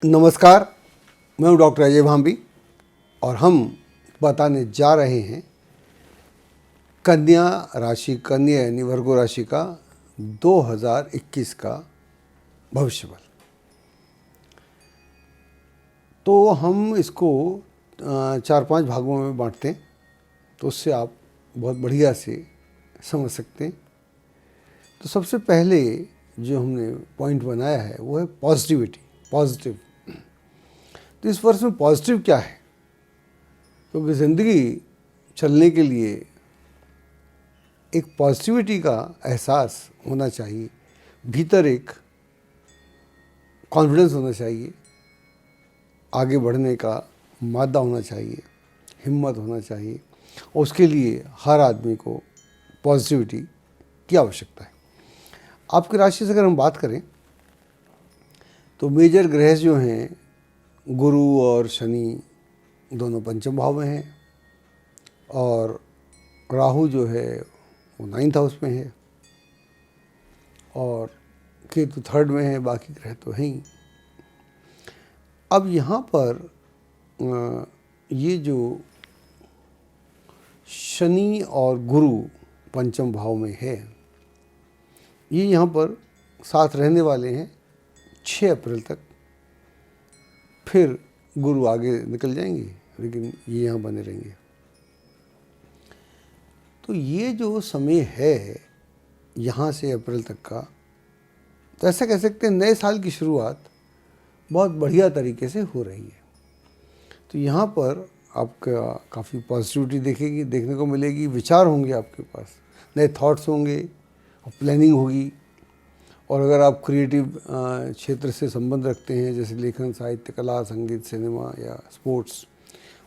नमस्कार, मैं हूं डॉक्टर अजय भांबी और हम बताने जा रहे हैं कन्या राशि, कन्या यानी वर्गो राशि का 2021 का भविष्य बल। तो हम इसको 4-5 भागों में बांटते हैं, तो उससे आप बहुत बढ़िया से समझ सकते हैं। तो सबसे पहले जो हमने पॉइंट बनाया है वो है पॉजिटिविटी, पॉजिटिव। तो इस वर्ष में पॉजिटिव क्या है? क्योंकि ज़िंदगी चलने के लिए एक पॉजिटिविटी का एहसास होना चाहिए, भीतर एक कॉन्फिडेंस होना चाहिए, आगे बढ़ने का मादा होना चाहिए, हिम्मत होना चाहिए, और उसके लिए हर आदमी को पॉजिटिविटी की आवश्यकता है। आपकी राशि से अगर हम बात करें तो मेजर ग्रह जो हैं, गुरु और शनि दोनों पंचम भाव में हैं, और राहु जो है वो 9th हाउस में है, और केतु 3rd में है, बाकी ग्रह तो हैं ही। अब यहाँ पर ये जो शनि और गुरु पंचम भाव में है, ये यहाँ पर साथ रहने वाले हैं 6 अप्रैल तक। फिर गुरु आगे निकल जाएंगे, लेकिन ये यहाँ बने रहेंगे। तो ये जो समय है यहाँ से अप्रैल तक का, तो ऐसा कह सकते हैं नए साल की शुरुआत बहुत बढ़िया तरीके से हो रही है। तो यहाँ पर आपका काफ़ी पॉजिटिविटी देखने को मिलेगी, विचार होंगे आपके पास, नए थॉट्स होंगे और प्लानिंग होगी। और अगर आप क्रिएटिव क्षेत्र से संबंध रखते हैं, जैसे लेखन, साहित्य, कला, संगीत, सिनेमा या स्पोर्ट्स,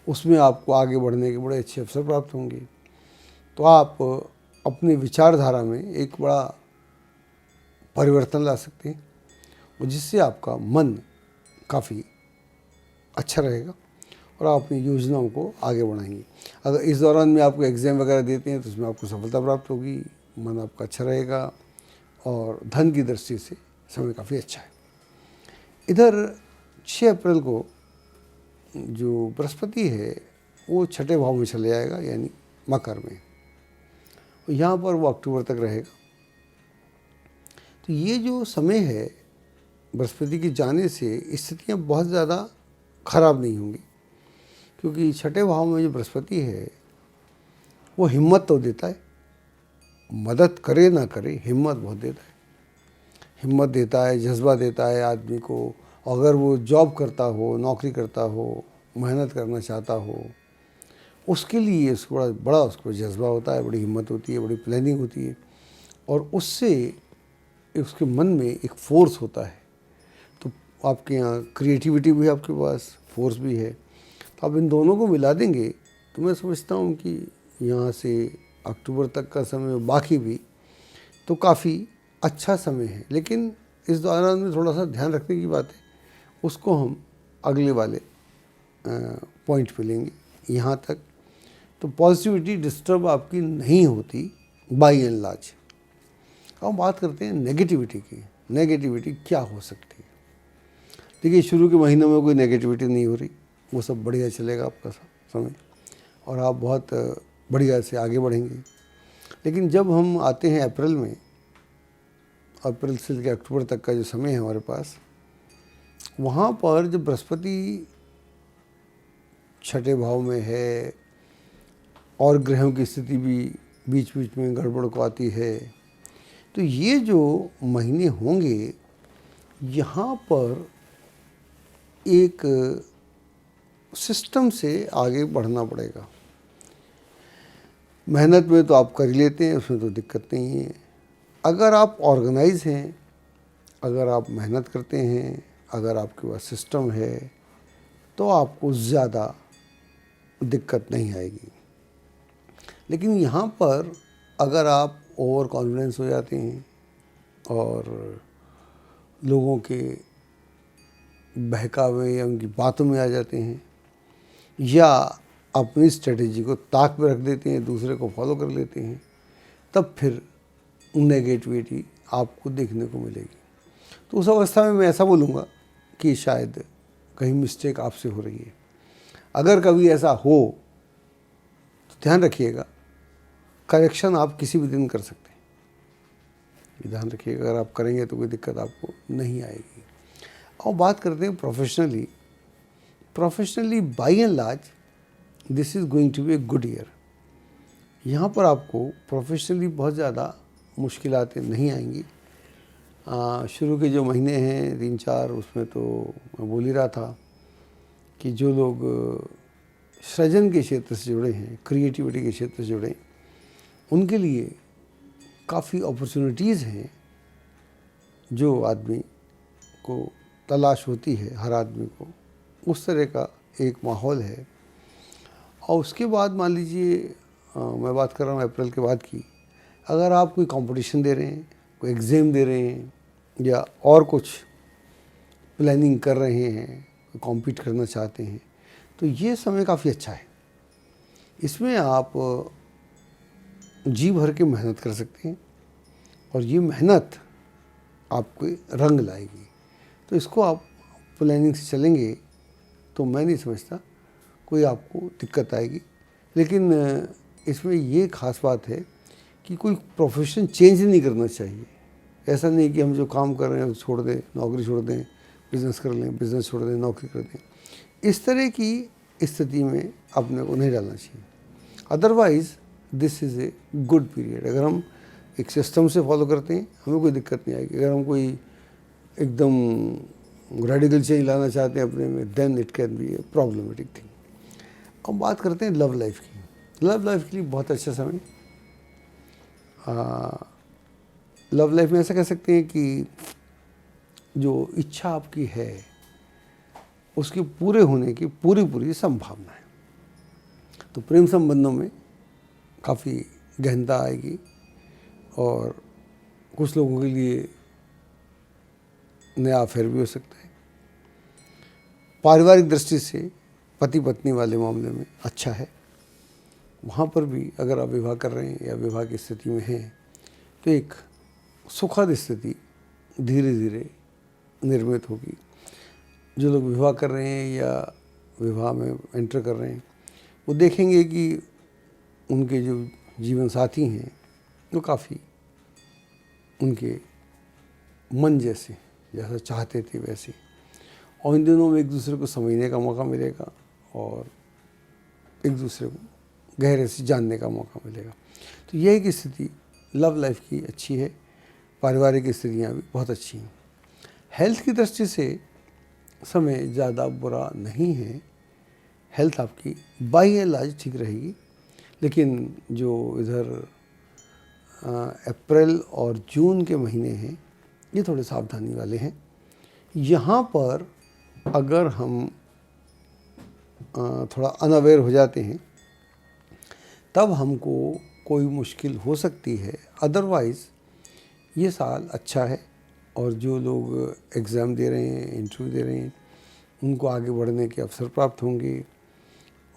उसमें आपको आगे बढ़ने के बड़े अच्छे अवसर प्राप्त होंगे। तो आप अपनी विचारधारा में एक बड़ा परिवर्तन ला सकते हैं, और जिससे आपका मन काफ़ी अच्छा रहेगा और आप अपनी योजनाओं को आगे बढ़ाएंगे। अगर इस दौरान में आपको एग्ज़ाम वगैरह देते हैं तो उसमें आपको सफलता प्राप्त होगी, मन आपका अच्छा रहेगा, और धन की दृष्टि से समय काफ़ी अच्छा है। इधर 6 अप्रैल को जो बृहस्पति है वो 6ठे भाव में चले जाएगा, यानी मकर में। यहाँ पर वो अक्टूबर तक रहेगा। तो ये जो समय है बृहस्पति के जाने से स्थितियाँ बहुत ज़्यादा खराब नहीं होंगी, क्योंकि 6ठे भाव में जो बृहस्पति है वो हिम्मत तो देता है, मदद करे ना करे हिम्मत बहुत देता है। हिम्मत देता है, जज्बा देता है आदमी को। अगर वो जॉब करता हो, नौकरी करता हो, मेहनत करना चाहता हो, उसके लिए उसको बड़ा उसको जज्बा होता है, बड़ी हिम्मत होती है, बड़ी प्लानिंग होती है, और उससे उसके मन में एक फोर्स होता है। तो आपके यहाँ क्रिएटिविटी भी है, आपके पास फोर्स भी है। तो आप इन दोनों को मिला देंगे तो मैं समझता हूँ कि यहाँ से अक्टूबर तक का समय, बाकी भी तो काफ़ी अच्छा समय है। लेकिन इस दौरान में थोड़ा सा ध्यान रखने की बात है, उसको हम अगले वाले पॉइंट पे लेंगे। यहाँ तक तो पॉजिटिविटी डिस्टर्ब आपकी नहीं होती बाई एंड लार्ज। अब बात करते हैं नेगेटिविटी की। नेगेटिविटी क्या हो सकती है? देखिए, शुरू के महीनों में कोई नेगेटिविटी नहीं हो रही, वो सब बढ़िया चलेगा आपका समय, और आप बहुत बढ़िया से आगे बढ़ेंगे। लेकिन जब हम आते हैं अप्रैल में, अप्रैल से लेकर अक्टूबर तक का जो समय है हमारे पास, वहाँ पर जब बृहस्पति 6ठे भाव में है और ग्रहों की स्थिति भी बीच बीच में गड़बड़ को आती है, तो ये जो महीने होंगे यहाँ पर एक सिस्टम से आगे बढ़ना पड़ेगा। मेहनत में तो आप कर ही लेते हैं, उसमें तो दिक्कत नहीं है। अगर आप ऑर्गेनाइज हैं, अगर आप मेहनत करते हैं, अगर आपके पास सिस्टम है, तो आपको ज़्यादा दिक्कत नहीं आएगी। लेकिन यहाँ पर अगर आप ओवर कॉन्फिडेंस हो जाते हैं और लोगों के बहकावे या उनकी बातों में आ जाते हैं, या अपनी स्ट्रेटेजी को ताक पे रख देते हैं, दूसरे को फॉलो कर लेते हैं, तब फिर नेगेटिविटी आपको देखने को मिलेगी। तो उस अवस्था में मैं ऐसा बोलूँगा कि शायद कहीं मिस्टेक आपसे हो रही है। अगर कभी ऐसा हो तो ध्यान रखिएगा, करेक्शन आप किसी भी दिन कर सकते हैं। ये ध्यान रखिएगा, अगर आप करेंगे तो कोई दिक्कत आपको नहीं आएगी। और बात करते हैं professionally. Professionally by and large this is going to be a good year. यहाँ पर आपको प्रोफेशनली बहुत ज़्यादा मुश्किलातें नहीं आएंगी। शुरू के जो महीने हैं 3-4, उसमें तो मैं बोल ही रहा था कि जो लोग सृजन के क्षेत्र से जुड़े हैं, क्रिएटिविटी के क्षेत्र से जुड़े हैं, उनके लिए काफ़ी अपॉर्चुनिटीज़ हैं जो आदमी को तलाश होती है, हर आदमी को उस तरह का एक माहौल है। और उसके बाद मान लीजिए मैं बात कर रहा हूँ अप्रैल के बाद की, अगर आप कोई कंपटीशन दे रहे हैं, कोई एग्ज़ाम दे रहे हैं या और कुछ प्लानिंग कर रहे हैं, कॉम्पीट करना चाहते हैं, तो ये समय काफ़ी अच्छा है। इसमें आप जी भर के मेहनत कर सकते हैं और ये मेहनत आपको रंग लाएगी। तो इसको आप प्लानिंग से चलेंगे तो मैं नहीं समझता कोई आपको दिक्कत आएगी। लेकिन इसमें ये ख़ास बात है कि कोई प्रोफेशन चेंज नहीं करना चाहिए। ऐसा नहीं कि हम जो काम कर रहे हैं छोड़ दें, नौकरी छोड़ दें, बिज़नेस कर लें, बिज़नेस छोड़ दें, नौकरी कर दें। इस तरह की स्थिति में अपने को नहीं डालना चाहिए। Otherwise this is a good period. अगर हम एक सिस्टम से फॉलो करते हैं हमें कोई दिक्कत नहीं आएगी। अगर हम कोई एकदम रेडिकल चेंज लाना चाहते हैं अपने में, then it can be a problematic thing. अब बात करते हैं लव लाइफ की। लव लाइफ के लिए बहुत अच्छा समय। लव लाइफ में ऐसा कह सकते हैं कि जो इच्छा आपकी है उसके पूरे होने की पूरी संभावना है। तो प्रेम संबंधों में काफ़ी गहनता आएगी और कुछ लोगों के लिए नया अफेयर भी हो सकता है। पारिवारिक दृष्टि से पति पत्नी वाले मामले में अच्छा है। वहाँ पर भी अगर आप विवाह कर रहे हैं या विवाह की स्थिति में हैं तो एक सुखद स्थिति धीरे धीरे निर्मित होगी। जो लोग विवाह कर रहे हैं या विवाह में एंटर कर रहे हैं वो देखेंगे कि उनके जो जीवन साथी हैं वो काफ़ी उनके मन जैसे, जैसा चाहते थे वैसे, और इन दिनों में एक दूसरे को समझने का मौका मिलेगा और एक दूसरे को गहरे से जानने का मौका मिलेगा। तो यह एक स्थिति लव लाइफ की अच्छी है। पारिवारिक स्थितियाँ भी बहुत अच्छी हैं। हेल्थ की दृष्टि से समय ज़्यादा बुरा नहीं है। हेल्थ आपकी बाय एंड लार्ज ठीक रहेगी। लेकिन जो इधर अप्रैल और जून के महीने हैं ये थोड़े सावधानी वाले हैं। यहाँ पर अगर हम थोड़ा अनअवेयर हो जाते हैं तब हमको कोई मुश्किल हो सकती है। अदरवाइज़ ये साल अच्छा है और जो लोग एग्ज़ाम दे रहे हैं, इंटरव्यू दे रहे हैं, उनको आगे बढ़ने के अवसर प्राप्त होंगे।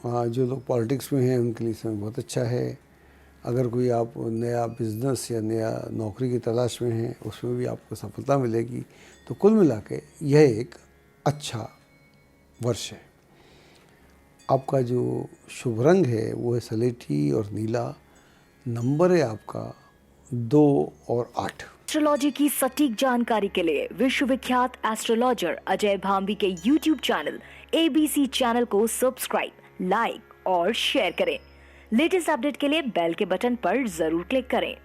जो लोग पॉलिटिक्स में हैं उनके लिए समय बहुत अच्छा है। अगर कोई आप नया बिज़नेस या नया नौकरी की तलाश में हैं उसमें भी आपको सफलता मिलेगी। तो कुल मिला के यह एक अच्छा वर्ष है। आपका जो शुभ रंग है वो है सलेटी और नीला। नंबर है आपका 2 और 8। एस्ट्रोलॉजी की सटीक जानकारी के लिए विश्वविख्यात एस्ट्रोलॉजर अजय भांबी के YouTube चैनल ABC चैनल को सब्सक्राइब, लाइक और शेयर करें। लेटेस्ट अपडेट के लिए बेल के बटन पर जरूर क्लिक करें।